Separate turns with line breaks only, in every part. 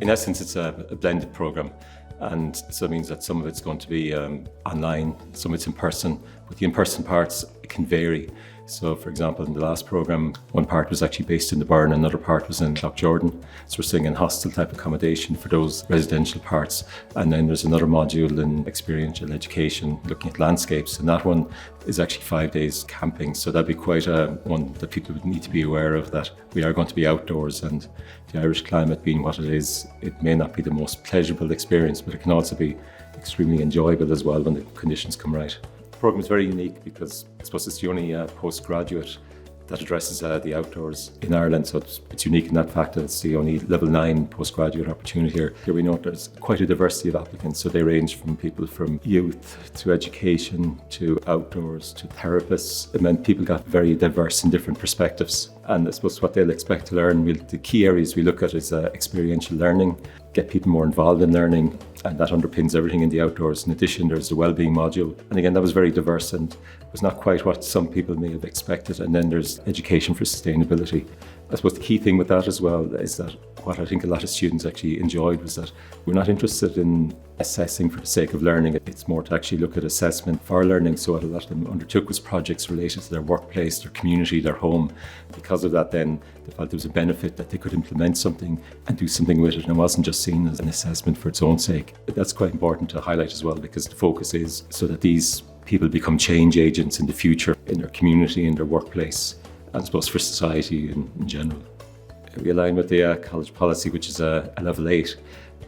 In essence, it's a blended program, and so it means that some of it's going to be online, some of it's in person, but the in-person parts can vary. So, for example, in the last program, one part was actually based in the Burn, another part was in Jordan. So we're staying in hostel type accommodation for those residential parts. And then there's another module in experiential education, looking at landscapes. And that one is actually 5 days camping. So that'd be quite one that people would need to be aware of, that we are going to be outdoors, and the Irish climate being what it is, it may not be the most pleasurable experience, but it can also be extremely enjoyable as well when the conditions come right. The program is very unique because I suppose it's the only postgraduate that addresses the outdoors in Ireland, so it's unique in that fact that it's the only level 9 postgraduate opportunity here. Here we know there's quite a diversity of applicants, so they range from people from youth to education to outdoors to therapists, and then people got very diverse and different perspectives. And I suppose what they'll expect to learn, the key areas we look at is experiential learning, get people more involved in learning, and that underpins everything in the outdoors. In addition, there's the wellbeing module, and again that was very diverse and was not quite what some people may have expected. And then there's education for sustainability. I suppose the key thing with that as well is that what I think a lot of students actually enjoyed was that we're not interested in assessing for the sake of learning. It's more to actually look at assessment for learning. So what a lot of them undertook was projects related to their workplace, their community, their home. Because of that, then they felt there was a benefit that they could implement something and do something with it, and it wasn't just seen as an assessment for its own sake. But that's quite important to highlight as well, because the focus is so that these people become change agents in the future in their community, in their workplace, and I suppose for society in general. We align with the college policy, which is a level 8,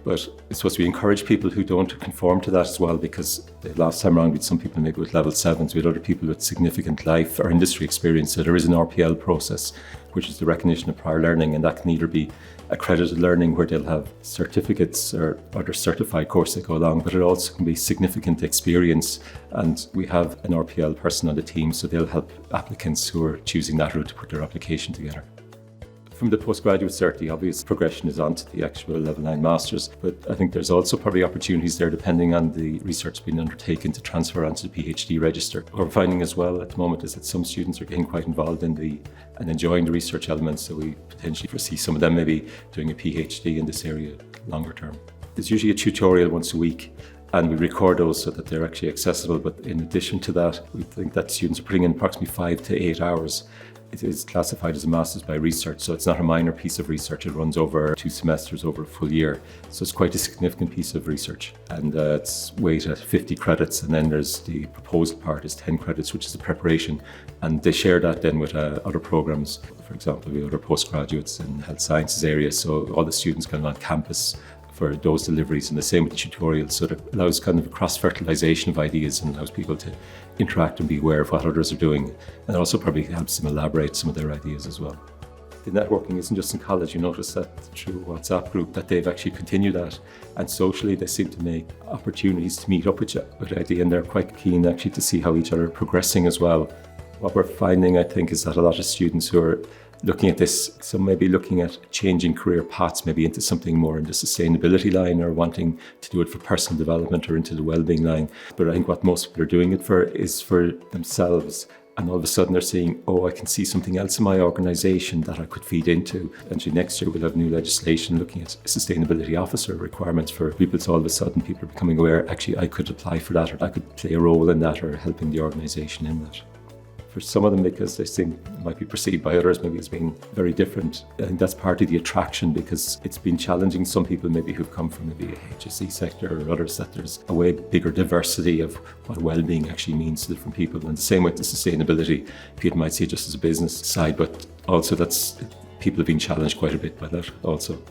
but it's supposed to be encourage people who don't conform to that as well, because the last time around we had some people maybe with level 7s, we had other people with significant life or industry experience. So there is an RPL process, which is the recognition of prior learning, and that can either be accredited learning where they'll have certificates or other certified course that go along, but it also can be significant experience, and we have an RPL person on the team, so they'll help applicants who are choosing that route to put their application together. From the postgraduate cert, the obvious progression is on to the actual level 9 masters, but I think there's also probably opportunities there depending on the research being undertaken to transfer onto the PhD register. What we're finding as well at the moment is that some students are getting quite involved in and enjoying the research elements, so we potentially foresee some of them maybe doing a PhD in this area longer term. There's usually a tutorial once a week, and we record those so that they're actually accessible, but in addition to that, we think that students are putting in approximately 5 to 8 hours. It is classified as a master's by research, so it's not a minor piece of research. It runs over 2 semesters over a full year, so it's quite a significant piece of research, and it's weighed at 50 credits, and then there's the proposal part is 10 credits, which is the preparation, and they share that then with other programs. For example, we have other postgraduates in health sciences area, so all the students kind of on campus for those deliveries, and the same with the tutorials, so that allows kind of a cross-fertilization of ideas and allows people to interact and be aware of what others are doing, and also probably helps them elaborate some of their ideas as well. The networking isn't just in college. You notice that through WhatsApp group that they've actually continued that, and socially they seem to make opportunities to meet up with idea, and they're quite keen actually to see how each other are progressing as well. What we're finding, I think, is that a lot of students who are looking at this, so maybe looking at changing career paths, maybe into something more in the sustainability line, or wanting to do it for personal development or into the wellbeing line. But I think what most people are doing it for is for themselves. And all of a sudden they're saying, oh, I can see something else in my organisation that I could feed into. And next year we'll have new legislation looking at sustainability officer requirements for people. So all of a sudden people are becoming aware, actually I could apply for that, or I could play a role in that, or helping the organisation in that. For some of them, because they think it might be perceived by others maybe as being very different. I think that's part of the attraction, because it's been challenging some people maybe who've come from maybe a HSE sector or others, that there's a way bigger diversity of what well-being actually means to different people. And the same with the sustainability, people might see it just as a business side, but also people have been challenged quite a bit by that also.